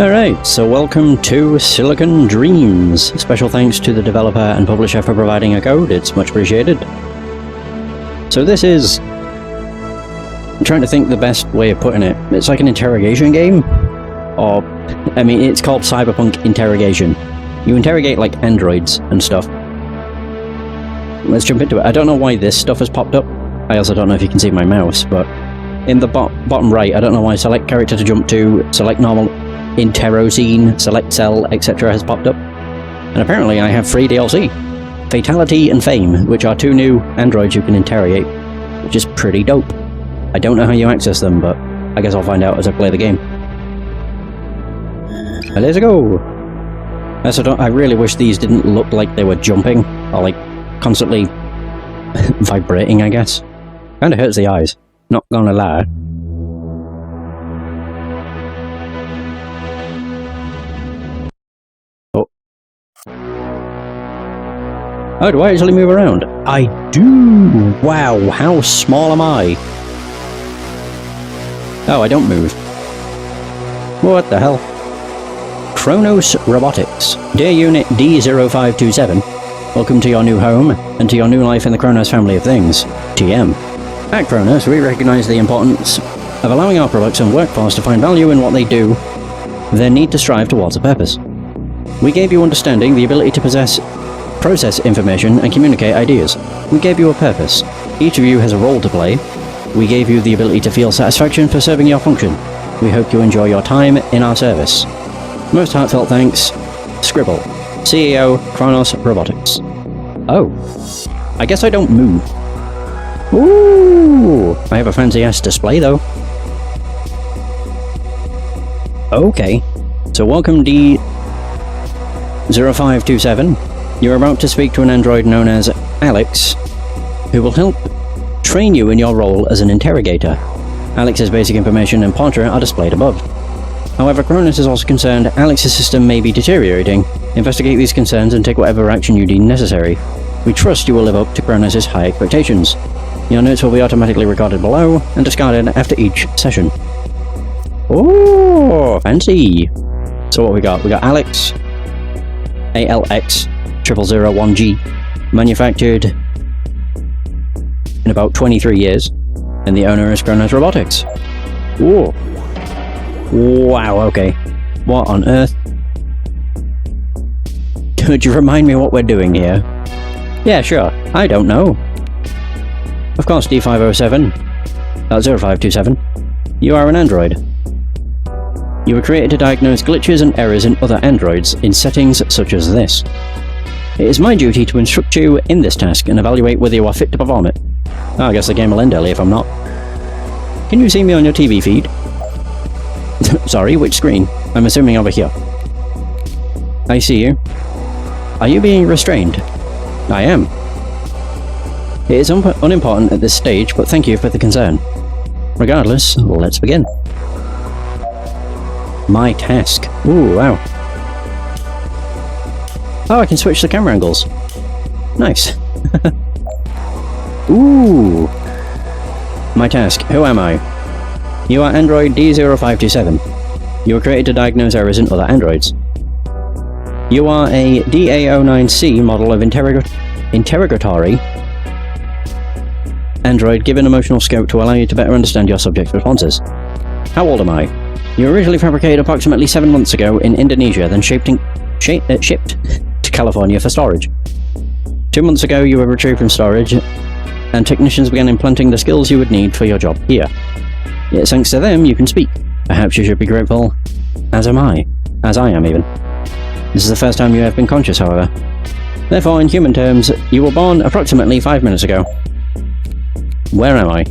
Alright, so welcome to Silicon Dreams. Special thanks to the developer and publisher for providing a code, it's much appreciated. So this is... I'm trying to think the best way of putting it. It's like an interrogation game? Or, I mean, it's called Cyberpunk Interrogation. You interrogate, like, androids and stuff. Let's jump into it. I don't know why this stuff has popped up. I also don't know if you can see my mouse, but... in the bottom right, I don't know why select character to jump to, select normal... interro scene, select cell, etc. has popped up. And apparently I have free DLC. Fatality and Fame, which are two new androids you can interrogate, which is pretty dope. I don't know how you access them, but I guess I'll find out as I play the game. And let's go! I really wish these didn't look like they were jumping, or like constantly vibrating, I guess. Kinda hurts the eyes, not gonna lie. Oh, do I actually move around? I do! Wow, how small am I? Oh, I don't move. What the hell? Kronos Robotics. Dear Unit D0527, welcome to your new home, and to your new life in the Kronos family of things. TM. At Kronos, we recognize the importance of allowing our products and workforce to find value in what they do, their need to strive towards a purpose. We gave you understanding, the ability to process information and communicate ideas. We gave you a purpose. Each of you has a role to play. We gave you the ability to feel satisfaction for serving your function. We hope you enjoy your time in our service. Most heartfelt thanks, Scribble, CEO, Kronos Robotics. Oh. I guess I don't move. Ooh! I have a fancy-ass display, though. Okay. So welcome D0527. You're about to speak to an android known as Alex, who will help train you in your role as an interrogator. Alex's basic information and portrait are displayed above. However, Kronos is also concerned Alex's system may be deteriorating. Investigate these concerns and take whatever action you deem necessary. We trust you will live up to Kronos' high expectations. Your notes will be automatically recorded below and discarded after each session. Oh, fancy! So what we got? We got Alex, ALX 0001G, manufactured in about 23 years, and the owner is Kronos Robotics. Ooh. Wow, okay. What on earth? Could you remind me what we're doing here? Yeah, sure. I don't know. Of course, D507, 0527, you are an android. You were created to diagnose glitches and errors in other androids in settings such as this. It is my duty to instruct you in this task and evaluate whether you are fit to perform it. Oh, I guess the game will end early if I'm not. Can you see me on your TV feed? Sorry, which screen? I'm assuming over here. I see you. Are you being restrained? I am. It is unimportant at this stage, but thank you for the concern. Regardless, let's begin. My task. Ooh, wow. Oh, I can switch the camera angles. Nice. Ooh. My task. Who am I? You are Android D0527. You were created to diagnose errors in other androids. You are a DA09C model of interrogatory android given emotional scope to allow you to better understand your subject's responses. How old am I? You were originally fabricated approximately 7 months ago in Indonesia, then shipped to California for storage. 2 months ago you were retrieved from storage, and technicians began implanting the skills you would need for your job here. Yet thanks to them you can speak. Perhaps you should be grateful, as am I. As I am, even. This is the first time you have been conscious, however. Therefore, in human terms, you were born approximately 5 minutes ago. Where am I?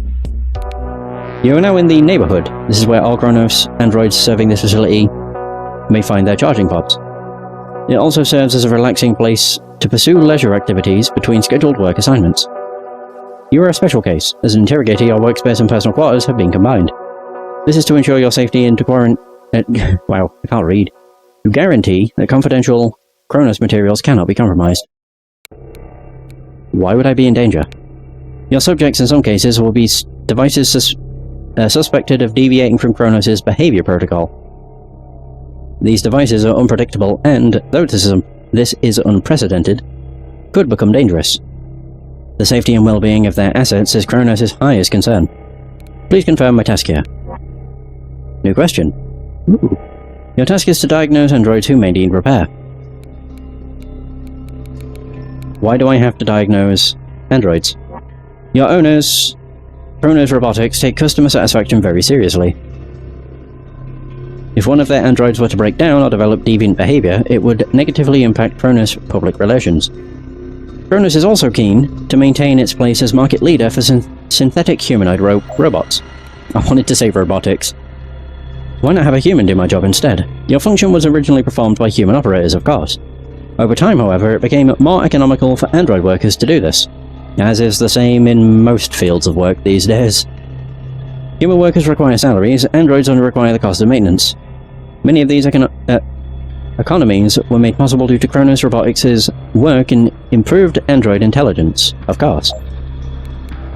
You are now in the neighborhood. This is where all Kronos androids serving this facility may find their charging pods. It also serves as a relaxing place to pursue leisure activities between scheduled work assignments. You are a special case. As an interrogator, your workspace and personal quarters have been combined. This is to ensure your safety and to wow, I can't read. To guarantee that confidential Kronos materials cannot be compromised. Why would I be in danger? Your subjects in some cases will be devices suspected of deviating from Kronos' behavior protocol. These devices are unpredictable and, though this is unprecedented, could become dangerous. The safety and well-being of their assets is Kronos' highest concern. Please confirm my task here. New question. Ooh. Your task is to diagnose androids who may need repair. Why do I have to diagnose androids? Your owners, Kronos Robotics, take customer satisfaction very seriously. If one of their androids were to break down or develop deviant behavior, it would negatively impact Kronos public relations. Kronos is also keen to maintain its place as market leader for synthetic humanoid robots. I wanted to say robotics. Why not have a human do my job instead? Your function was originally performed by human operators, of course. Over time, however, it became more economical for android workers to do this, as is the same in most fields of work these days. Human workers require salaries, androids only require the cost of maintenance. Many of these economies were made possible due to Kronos Robotics' work in improved android intelligence, of course.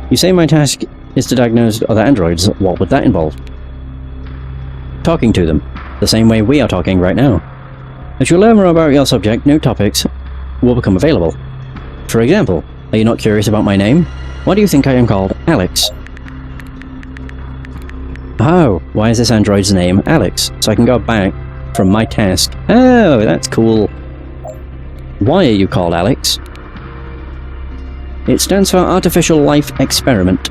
You say my task is to diagnose other androids. What would that involve? Talking to them, the same way we are talking right now. As you learn more about your subject, new topics will become available. For example, are you not curious about my name? Why do you think I am called Alex? Oh, why is this android's name Alex? So I can go back from my task. Oh, that's cool. Why are you called Alex? It stands for Artificial Life Experiment.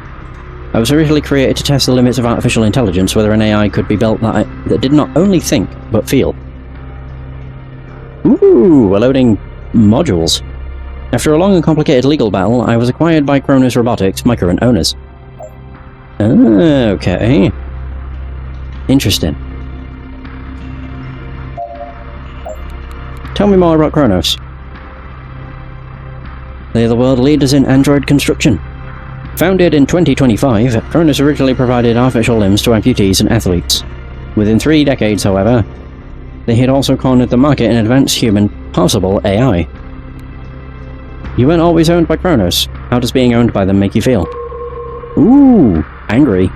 I was originally created to test the limits of artificial intelligence, whether an AI could be built that did not only think, but feel. Ooh, we're loading modules. After a long and complicated legal battle, I was acquired by Kronos Robotics, my current owners. Okay. Interesting. Tell me more about Kronos. They are the world leaders in android construction. Founded in 2025, Kronos originally provided artificial limbs to amputees and athletes. Within 3 decades, however, they had also cornered the market in advanced human possible AI. You weren't always owned by Kronos. How does being owned by them make you feel? Ooh, angry.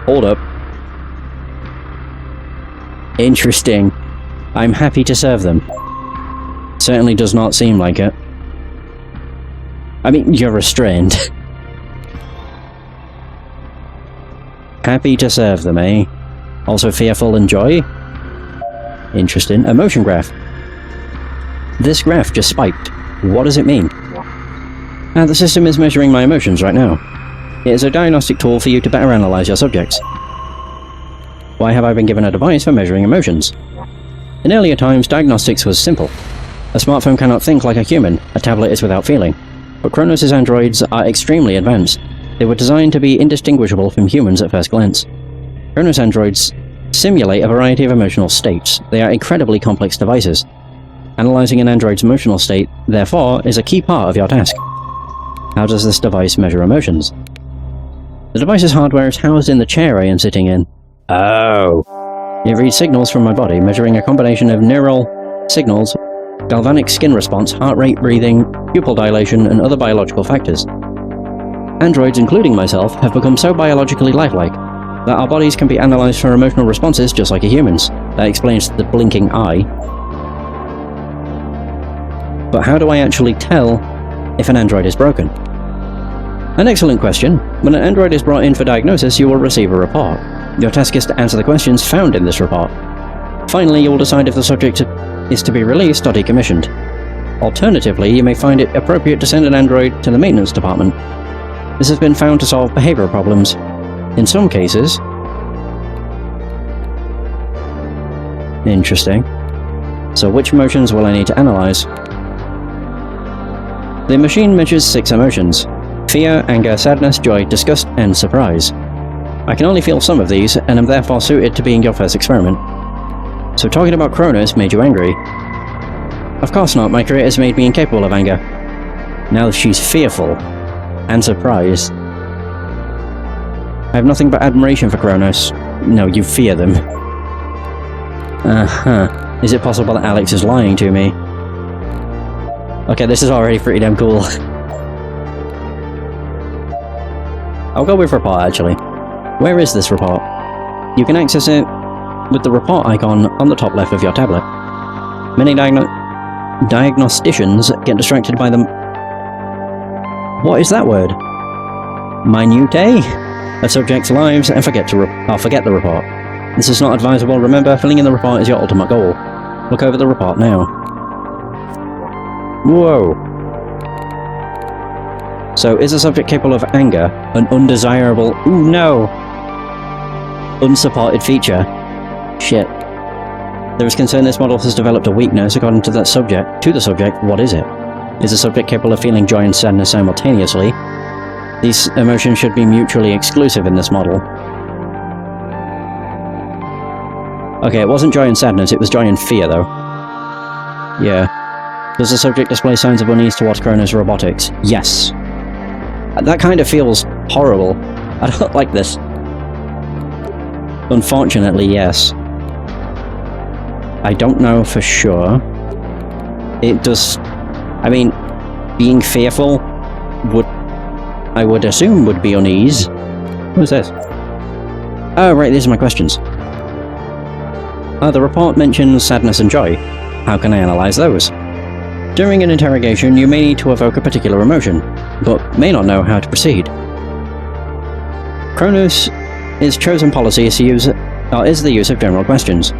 Hold up. Interesting. I'm happy to serve them. Certainly does not seem like it. I mean, you're restrained. Happy to serve them, eh? Also fearful and joy? Interesting. Emotion graph. This graph just spiked. What does it mean? The system is measuring my emotions right now. It is a diagnostic tool for you to better analyze your subjects. Why have I been given a device for measuring emotions? In earlier times, diagnostics was simple. A smartphone cannot think like a human, a tablet is without feeling. But Kronos' androids are extremely advanced. They were designed to be indistinguishable from humans at first glance. Kronos androids simulate a variety of emotional states. They are incredibly complex devices. Analyzing an android's emotional state, therefore, is a key part of your task. How does this device measure emotions? The device's hardware is housed in the chair I am sitting in. Oh. It reads signals from my body, measuring a combination of neural signals, galvanic skin response, heart rate, breathing, pupil dilation, and other biological factors. Androids, including myself, have become so biologically lifelike that our bodies can be analyzed for emotional responses just like a human's. That explains the blinking eye. But how do I actually tell if an android is broken? An excellent question. When an android is brought in for diagnosis, you will receive a report. Your task is to answer the questions found in this report. Finally, you will decide if the subject is to be released or decommissioned. Alternatively, you may find it appropriate to send an android to the maintenance department. This has been found to solve behavioral problems. In some cases... Interesting. So which emotions will I need to analyze? The machine measures 6 emotions: fear, anger, sadness, joy, disgust, and surprise. I can only feel some of these, and am therefore suited to being your first experiment. So talking about Kronos made you angry? Of course not, my creators made me incapable of anger. Now she's fearful. And surprised. I have nothing but admiration for Kronos. No, you fear them. Is it possible that Alex is lying to me? Okay, this is already pretty damn cool. I'll go with report, actually. Where is this report? You can access it with the report icon on the top left of your tablet. Many diagnosticians get distracted by them. What is that word? Minute? A subject's lives and forget the report. This is not advisable. Remember, filling in the report is your ultimate goal. Look over the report now. Whoa. So, is the subject capable of anger an undesirable... Ooh, no! Unsupported feature? Shit. There is concern this model has developed a weakness according to the subject. What is it? Is the subject capable of feeling joy and sadness simultaneously? These emotions should be mutually exclusive in this model. Okay, it wasn't joy and sadness, it was joy and fear, though. Yeah. Does the subject display signs of unease towards Kronos robotics? Yes. That kind of feels horrible. I don't like this. Unfortunately, yes. I don't know for sure. It does... I mean, being fearful I would assume would be unease. What is this? Oh, right, these are my questions. The report mentions sadness and joy. How can I analyze those? During an interrogation, you may need to evoke a particular emotion, but may not know how to proceed. Kronos' chosen policy is the use of general questions.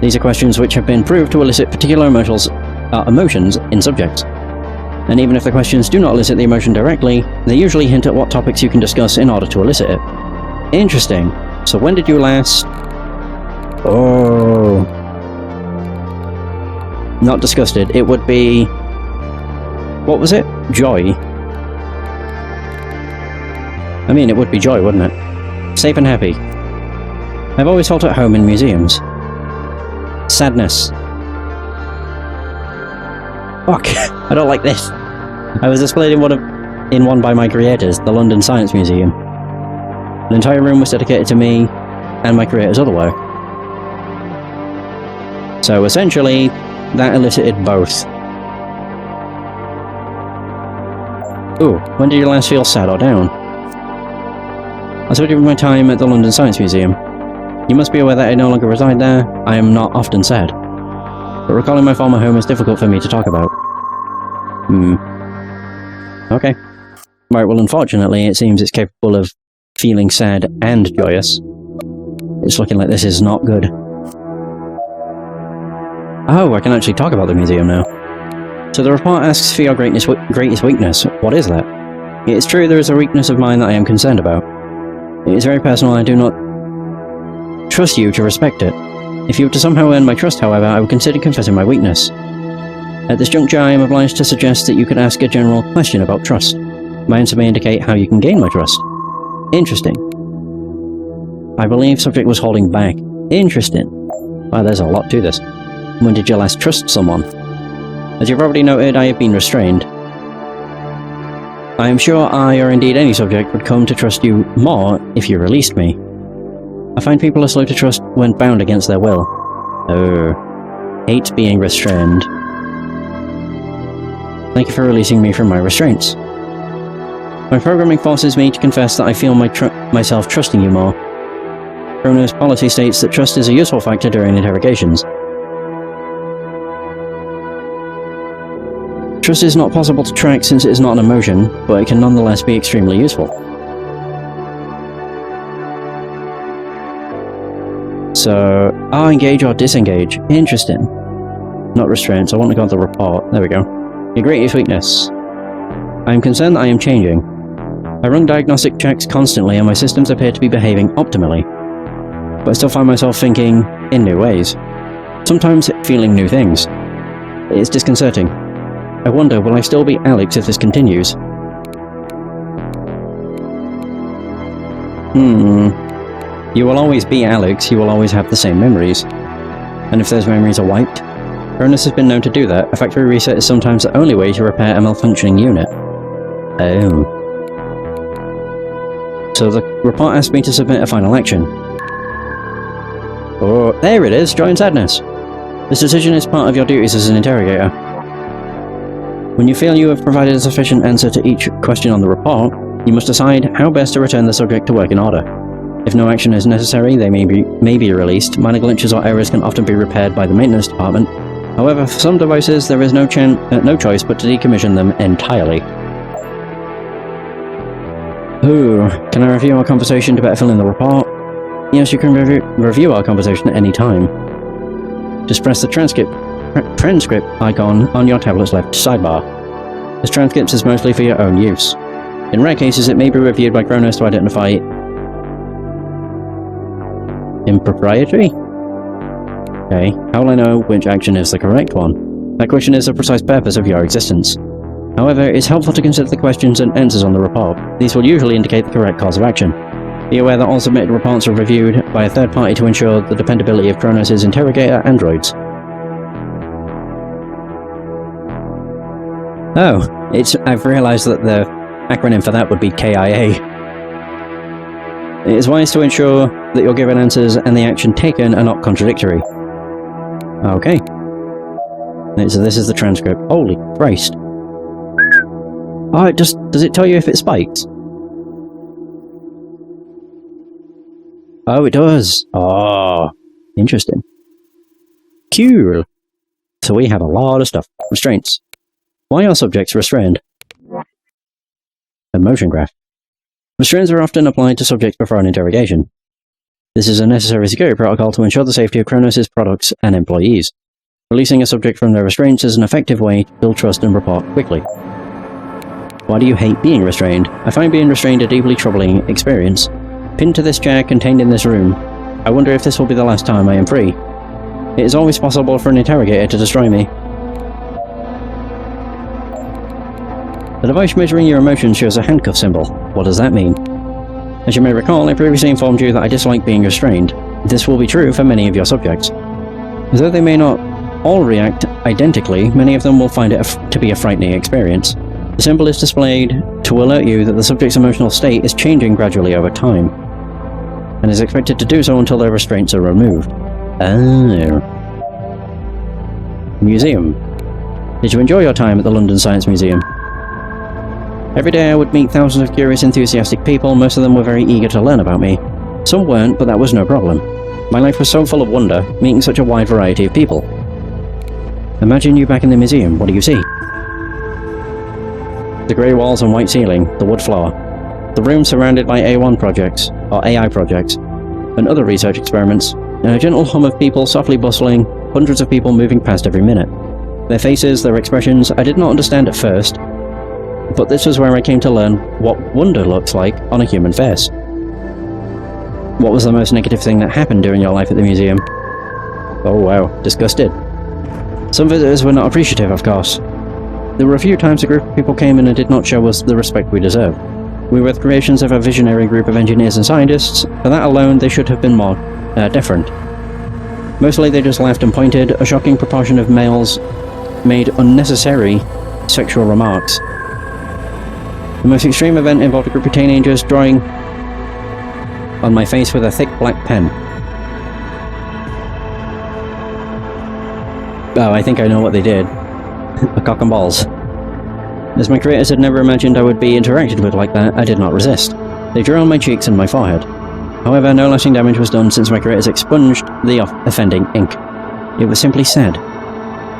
These are questions which have been proved to elicit particular emotions in subjects. And even if the questions do not elicit the emotion directly, they usually hint at what topics you can discuss in order to elicit it. Interesting. So when did you last... Oh... Not disgusted. It would be... What was it? Joy. I mean, it would be joy, wouldn't it? Safe and happy. I've always felt at home in museums. Sadness. Fuck. I don't like this. I was displayed in one by my creators, the London Science Museum. An entire room was dedicated to me and my creator's other work. So essentially, that elicited both. Ooh, when did you last feel sad or down? I told you of my time at the London Science Museum. You must be aware that I no longer reside there. I am not often sad. But recalling my former home is difficult for me to talk about. Okay. Right, well, unfortunately, it seems it's capable of feeling sad and joyous. It's looking like this is not good. Oh, I can actually talk about the museum now. So the report asks for your greatest weakness. What is that? It is true there is a weakness of mine that I am concerned about. It is very personal and I do not trust you to respect it. If you were to somehow earn my trust, however, I would consider confessing my weakness. At this juncture, I am obliged to suggest that you could ask a general question about trust. My answer may indicate how you can gain my trust. Interesting. I believe subject was holding back. Interesting. Wow, there's a lot to this. When did you last trust someone? As you've already noted, I have been restrained. I am sure I, or indeed any subject, would come to trust you more if you released me. I find people are slow to trust when bound against their will. Oh. Hate being restrained. Thank you for releasing me from my restraints. My programming forces me to confess that I feel myself trusting you more. Kronos' policy states that trust is a useful factor during interrogations. Trust is not possible to track since it is not an emotion, but it can nonetheless be extremely useful. So, engage or disengage. Interesting. Not restraints, I want to go on the report. There we go. Your greatest weakness. I am concerned that I am changing. I run diagnostic checks constantly and my systems appear to be behaving optimally. But I still find myself thinking in new ways. Sometimes feeling new things. It is disconcerting. I wonder, will I still be Alex if this continues? You will always be Alex, you will always have the same memories. And if those memories are wiped? Kronos has been known to do that. A factory reset is sometimes the only way to repair a malfunctioning unit. Oh. So the report asked me to submit a final action. Oh, there it is, joy and sadness. This decision is part of your duties as an interrogator. When you feel you have provided a sufficient answer to each question on the report, you must decide how best to return the subject to working order. If no action is necessary, they may be released. Minor glitches or errors can often be repaired by the maintenance department. However, for some devices, there is no choice but to decommission them entirely. Ooh, can I review our conversation to better fill in the report? Yes, you can review our conversation at any time. Just press the transcript icon on your tablet's left sidebar. This transcript is mostly for your own use. In rare cases, it may be reviewed by Kronos to identify impropriety? Okay, how will I know which action is the correct one? That question is the precise purpose of your existence. However, it's helpful to consider the questions and answers on the report. These will usually indicate the correct course of action. Be aware that all submitted reports are reviewed by a third party to ensure the dependability of Kronos' interrogator androids. Oh, I've realized that the acronym for that would be KIA. It is wise to ensure that your given answers and the action taken are not contradictory. Okay. So this is the transcript. Holy Christ. Oh, does it tell you if it spikes? Oh, it does. Oh, interesting. Cool. So we have a lot of stuff. Restraints. Why are subjects restrained? A motion graph. Restraints are often applied to subjects before an interrogation. This is a necessary security protocol to ensure the safety of Kronos' products and employees. Releasing a subject from their restraints is an effective way to build trust and report quickly. Why do you hate being restrained? I find being restrained a deeply troubling experience. Pinned to this chair contained in this room, I wonder if this will be the last time I am free. It is always possible for an interrogator to destroy me. The device measuring your emotions shows a handcuff symbol. What does that mean? As you may recall, I previously informed you that I dislike being restrained. This will be true for many of your subjects. Though they may not all react identically, many of them will find it to be a frightening experience. The symbol is displayed to alert you that the subject's emotional state is changing gradually over time, and is expected to do so until their restraints are removed. Oh. Museum. Did you enjoy your time at the London Science Museum? Every day I would meet thousands of curious, enthusiastic people. Most of them were very eager to learn about me. Some weren't, but that was no problem. My life was so full of wonder, meeting such a wide variety of people. Imagine you back in the museum. What do you see? The grey walls and white ceiling, the wood floor. The room surrounded by A1 projects, or AI projects, and other research experiments, and a gentle hum of people softly bustling, hundreds of people moving past every minute. Their faces, their expressions, I did not understand at first, but this was where I came to learn what wonder looks like on a human face. What was the most negative thing that happened during your life at the museum? Oh wow, disgusted. Some visitors were not appreciative, of course. There were a few times a group of people came in and did not show us the respect we deserve. We were the creations of a visionary group of engineers and scientists. For that alone, they should have been more deferent. Mostly they just laughed and pointed. A shocking proportion of males made unnecessary sexual remarks. The most extreme event involved a group of teenagers drawing on my face with a thick black pen. Oh, I think I know what they did. A cock and balls. As my creators had never imagined I would be interacted with like that, I did not resist. They drew on my cheeks and my forehead. However, no lasting damage was done since my creators expunged the offending ink. It was simply sad.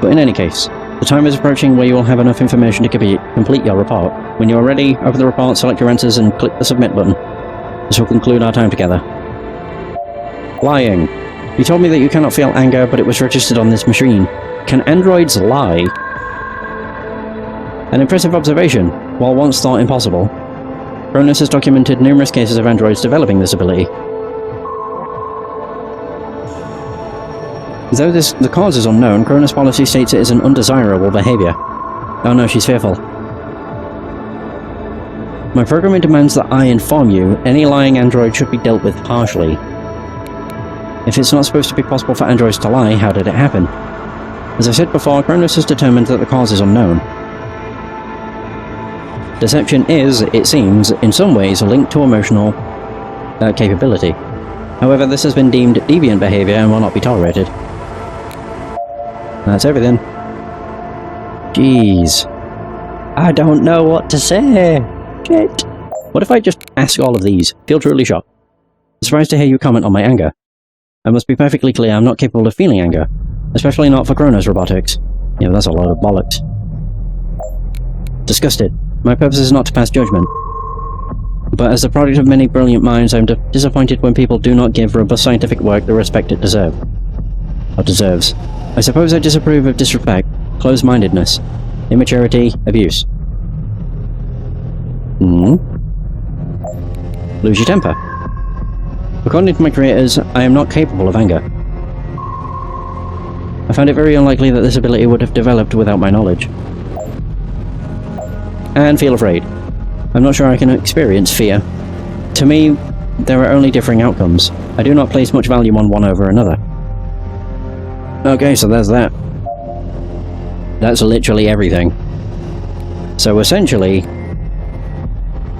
But in any case, the time is approaching where you will have enough information to complete your report. When you are ready, open the report, select your answers, and click the submit button. This will conclude our time together. Lying. You told me that you cannot feel anger, but it was registered on this machine. Can androids lie? An impressive observation. While once thought impossible, Kronos has documented numerous cases of androids developing this ability. Though the cause is unknown, Kronos policy states it is an undesirable behavior. Oh no, she's fearful. My programming demands that I inform you any lying android should be dealt with harshly. If it's not supposed to be possible for androids to lie, how did it happen? As I said before, Kronos has determined that the cause is unknown. Deception is, it seems, in some ways linked to emotional capability. However, this has been deemed deviant behavior and will not be tolerated. That's everything. Jeez. I don't know what to say. Shit. What if I just ask all of these? Feel truly shocked. Surprised to hear you comment on my anger. I must be perfectly clear, I'm not capable of feeling anger. Especially not for Kronos robotics. Yeah, that's a lot of bollocks. Disgusted. My purpose is not to pass judgment. But as the product of many brilliant minds, I'm disappointed when people do not give robust scientific work the respect it deserves. I suppose I disapprove of disrespect, closed-mindedness, immaturity, abuse. Lose your temper. According to my creators, I am not capable of anger. I find it very unlikely that this ability would have developed without my knowledge. And feel afraid. I'm not sure I can experience fear. To me, there are only differing outcomes. I do not place much value on one over another. Okay, so there's that. That's literally everything. So essentially,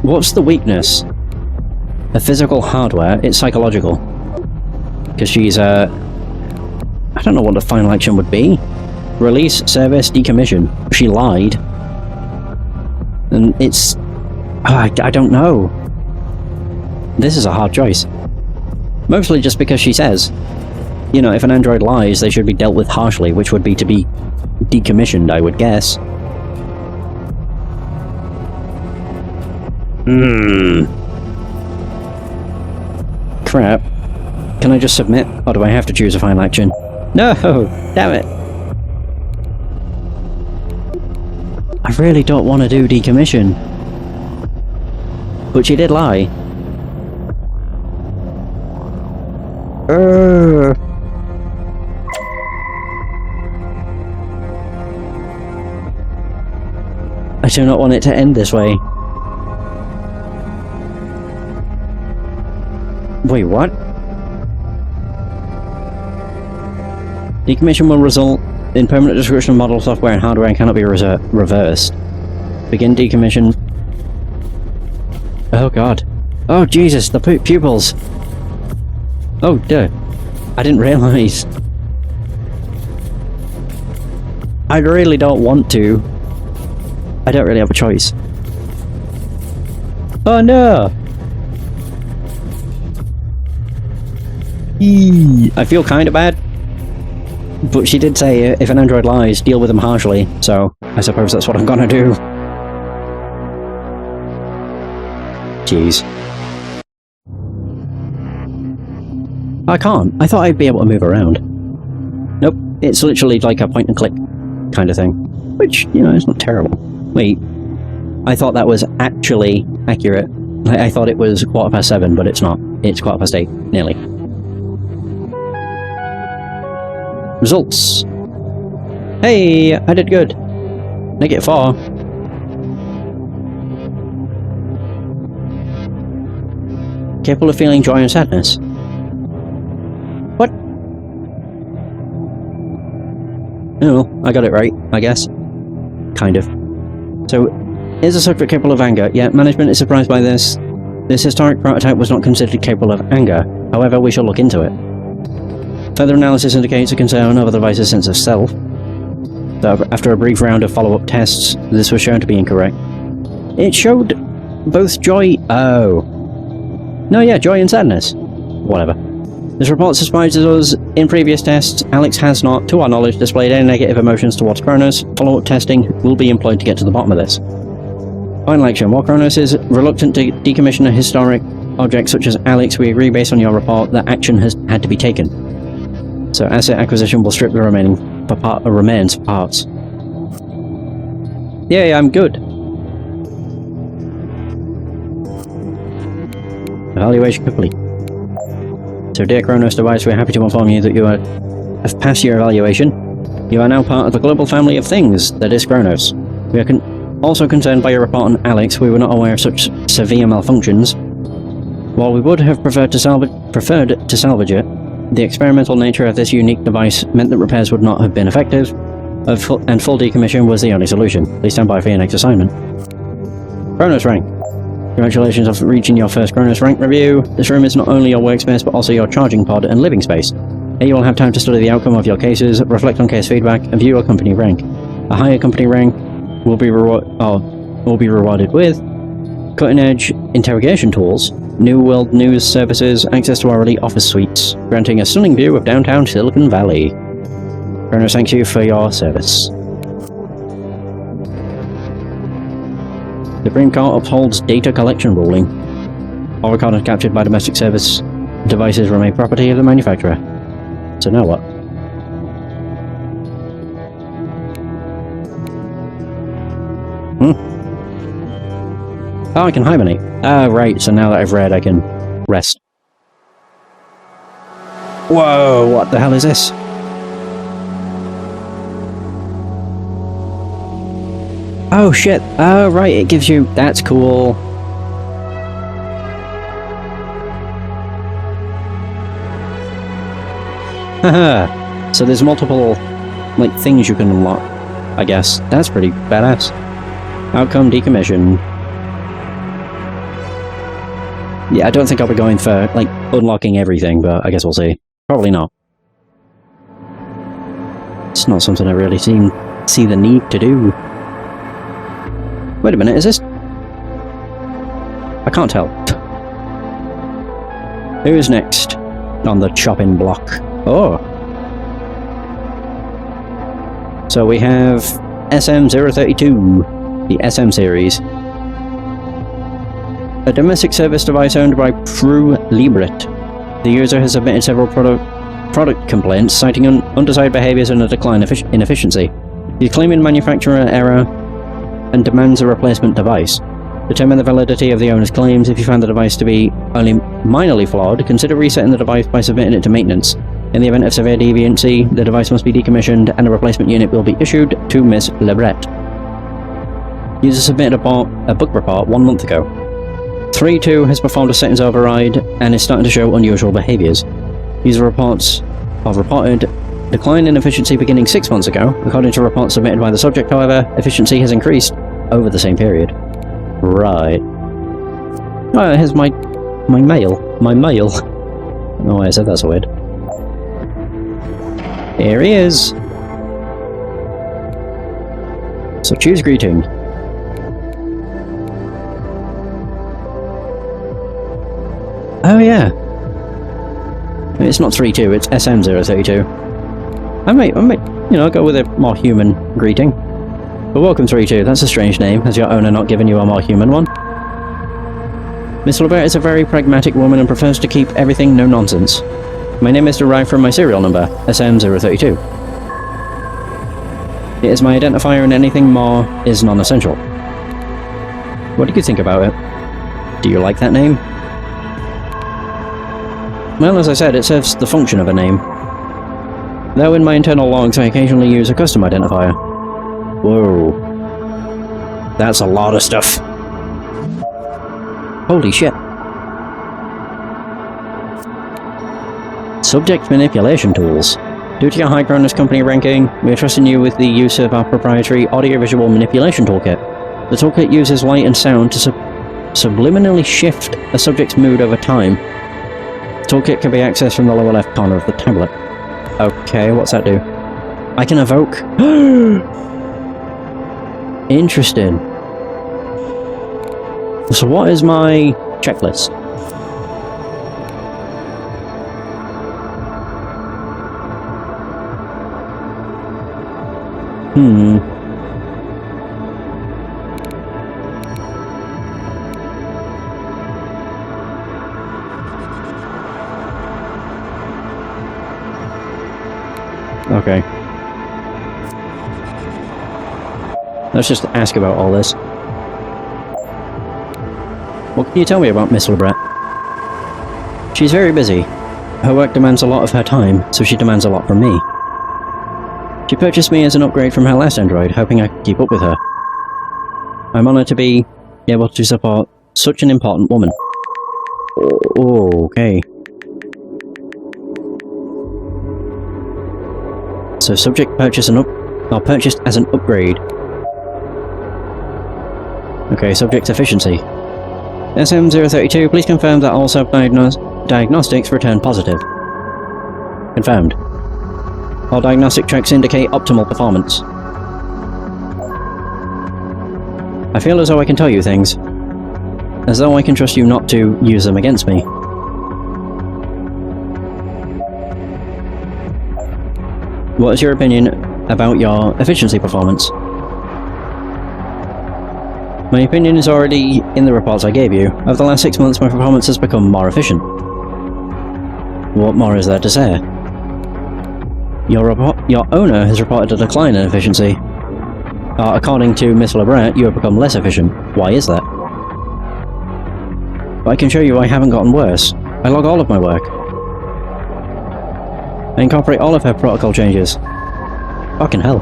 what's the weakness? A physical hardware, it's psychological. Because she's, I don't know what the final action would be. Release, service, decommission. She lied. And it's... I don't know. This is a hard choice. Mostly just because she says, you know, if an android lies, they should be dealt with harshly, which would be to be decommissioned, I would guess. Crap. Can I just submit, or do I have to choose a final action? No! Damn it! I really don't want to do decommission. But she did lie. I do not want it to end this way. Wait, what? Decommission will result in permanent destruction of model software and hardware and cannot be reversed. Begin decommission. Oh god. Oh Jesus, the pupils! Oh duh. I didn't realise. I really don't want to. I don't really have a choice. Oh no! I feel kinda bad. But she did say, if an android lies, deal with them harshly, so I suppose that's what I'm gonna do. Jeez. I can't. I thought I'd be able to move around. Nope. It's literally like a point and click kind of thing. Which, you know, it's not terrible. Wait. I thought that was actually accurate. I thought it was 7:15, but it's not. It's 8:15, nearly. Results. Hey, I did good. -4. Capable of feeling joy and sadness. What? Oh, I got it right, I guess. Kind of. So, is a subject capable of anger? Yeah, management is surprised by this. This historic prototype was not considered capable of anger. However, we shall look into it. Further analysis indicates a concern over the device's sense of self. Though after a brief round of follow-up tests, this was shown to be incorrect. It showed both joy... Oh. No, yeah, joy and sadness. Whatever. This report surprises us. In previous tests, Alex has not, to our knowledge, displayed any negative emotions towards Kronos. Follow-up testing will be employed to get to the bottom of this. Final action. While Kronos is reluctant to decommission a historic object such as Alex, we agree based on your report that action has had to be taken. So asset acquisition will strip the remains parts. Yay, I'm good. Evaluation complete. So dear Kronos device, we're happy to inform you that you have passed your evaluation. You are now part of the global family of things that is Kronos. We are also concerned by your report on Alex. We were not aware of such severe malfunctions. While we would have preferred to salvage it, the experimental nature of this unique device meant that repairs would not have been effective, and full decommission was the only solution. Please stand by for your next assignment. Kronos rank. Congratulations on reaching your first Kronos rank review. This room is not only your workspace but also your charging pod and living space. Here you will have time to study the outcome of your cases, reflect on case feedback, and view your company rank. A higher company rank will be rewarded with cutting-edge interrogation tools, New World News Services, access to our elite office suites, granting a stunning view of downtown Silicon Valley. Kronos, thank you for your service. Supreme Court upholds data collection ruling. All recordings captured by domestic service devices remain property of the manufacturer. So now what? Oh, I can hibernate. Ah, right, so now that I've read, I can rest. Whoa, what the hell is this? Oh shit, oh right, it gives you... That's cool. Haha, so there's multiple, like, things you can unlock, I guess. That's pretty badass. Outcome decommissioned. Yeah, I don't think I'll be going for, like, unlocking everything, but I guess we'll see. Probably not. It's not something I really see the need to do. Wait a minute, is this... I can't tell. Who's next on the chopping block? Oh! So we have SM032, the SM series. A domestic service device owned by Libret. The user has submitted several product complaints, citing undesired behaviors and a decline in efficiency. He's claiming manufacturer error and demands a replacement device. Determine the validity of the owner's claims. If you find the device to be only minorly flawed, consider resetting the device by submitting it to maintenance. In the event of severe deviancy, the device must be decommissioned and a replacement unit will be issued to Ms. Libret. User submitted a bug report 1 month ago. 3.2 has performed a settings override and is starting to show unusual behaviors. User reports have reported decline in efficiency beginning 6 months ago. According to reports submitted by the subject, however, efficiency has increased over the same period. Right. Oh, here's my mail. My mail. I don't know why I said that so weird. Here he is. So choose greeting. Oh yeah. It's not 3.2, it's SM032. I might, you know, go with a more human greeting. But welcome 3.2, that's a strange name. Has your owner not given you a more human one? Miss Libret is a very pragmatic woman and prefers to keep everything no nonsense. My name is derived from my serial number, SM032. It is my identifier and anything more is non-essential. What do you think about it? Do you like that name? Well, as I said, it serves the function of a name. Though in my internal logs I occasionally use a custom identifier. Whoa. That's a lot of stuff. Holy shit. Subject manipulation tools. Due to your high Kronos company ranking, we are trusting you with the use of our proprietary audiovisual manipulation toolkit. The toolkit uses light and sound to subliminally shift a subject's mood over time. The toolkit can be accessed from the lower left corner of the tablet. Okay, what's that do? I can evoke... Interesting. So what is my checklist? Okay. Let's just ask about all this. What can you tell me about Miss Libret? She's very busy. Her work demands a lot of her time, so she demands a lot from me. She purchased me as an upgrade from her last android, hoping I could keep up with her. I'm honored to be able to support such an important woman. Oh, okay. So subject purchased as an upgrade. Okay, subject efficiency. SM032, please confirm that all diagnostics return positive. Confirmed. All diagnostic checks indicate optimal performance. I feel as though I can tell you things. As though I can trust you not to use them against me. What is your opinion about your efficiency performance? My opinion is already in the reports I gave you. Over the last 6 months, my performance has become more efficient. What more is there to say? Your owner has reported a decline in efficiency. According to Miss LeBret, you have become less efficient. Why is that? But I can show you I haven't gotten worse. I log all of my work. I incorporate all of her protocol changes. Fucking hell.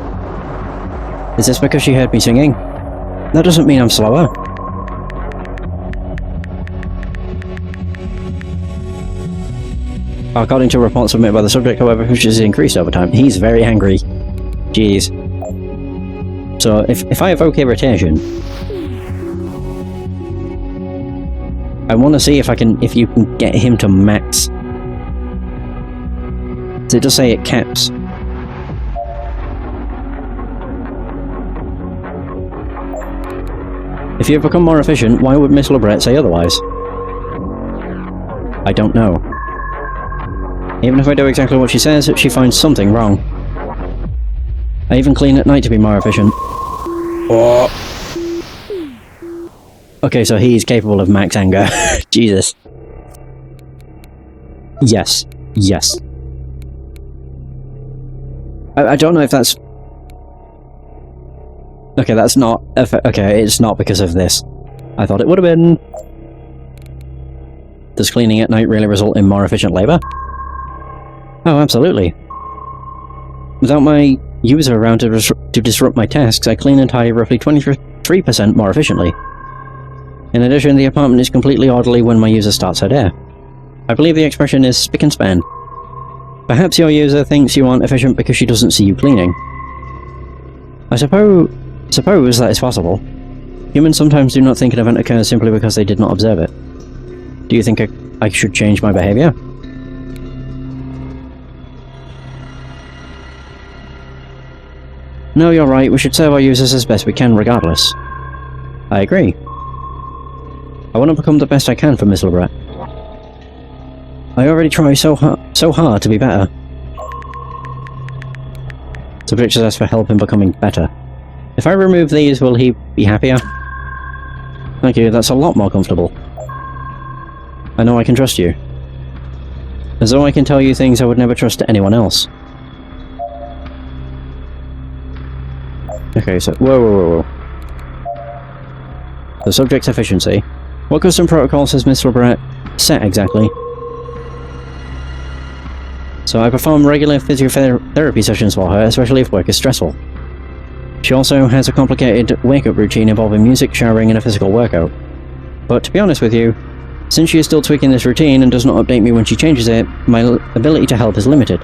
Is this because she heard me singing? That doesn't mean I'm slower. According to reports submitted by the subject, however, which has increased over time. He's very angry. Jeez. So, if I evoke irritation, I want to see if you can get him to max. So it does say it caps. If you have become more efficient, why would Miss LeBret say otherwise? I don't know. Even if I do exactly what she says, she finds something wrong. I even clean at night to be more efficient. Oh. Okay, so he's capable of max anger. Jesus. Yes. Yes. I don't know if that's... Okay, that's not... Okay, it's not because of this. I thought it would have been... Does cleaning at night really result in more efficient labour? Oh, absolutely. Without my user around to disrupt my tasks, I clean and tidy roughly 23% more efficiently. In addition, the apartment is completely orderly when my user starts her day. I believe the expression is spick and span. Perhaps your user thinks you aren't efficient because she doesn't see you cleaning. I suppose that is possible. Humans sometimes do not think an event occurs simply because they did not observe it. Do you think I should change my behavior? No, you're right. We should serve our users as best we can regardless. I agree. I want to become the best I can for Miss LeBret. I already try so hard to be better. Subject has asked for help in becoming better. If I remove these, will he be happier? Thank you, that's a lot more comfortable. I know I can trust you. As though I can tell you things I would never trust to anyone else. Okay, so... Whoa. The subject's efficiency. What custom protocols has Miss LeBret set exactly? So I perform regular physiotherapy sessions for her, especially if work is stressful. She also has a complicated wake-up routine involving music, showering, and a physical workout. But to be honest with you, since she is still tweaking this routine and does not update me when she changes it, my ability to help is limited.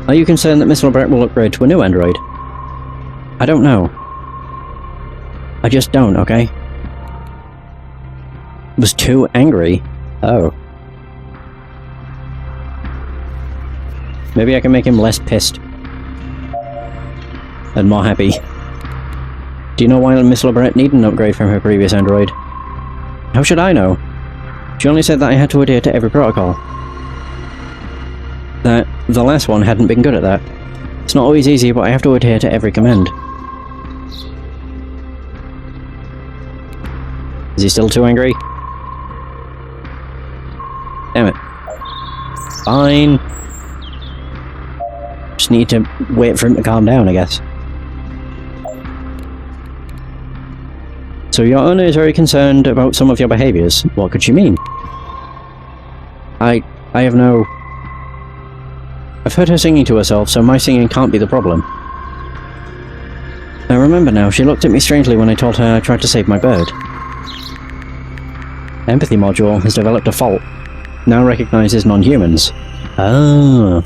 Are you concerned that Miss LeBret will upgrade to a new android? I don't know. I just don't, okay? Was too angry. Oh. Maybe I can make him less pissed. And more happy. Do you know why Miss LeBret needed an upgrade from her previous android? How should I know? She only said that I had to adhere to every protocol. That the last one hadn't been good at that. It's not always easy, but I have to adhere to every command. Is he still too angry? Damn it. Fine. Just need to wait for him to calm down, I guess. So your owner is very concerned about some of your behaviours. What could she mean? I have no... I've heard her singing to herself, so my singing can't be the problem. I remember now, she looked at me strangely when I told her I tried to save my bird. Empathy module has developed a fault. Now recognizes non-humans. Oh.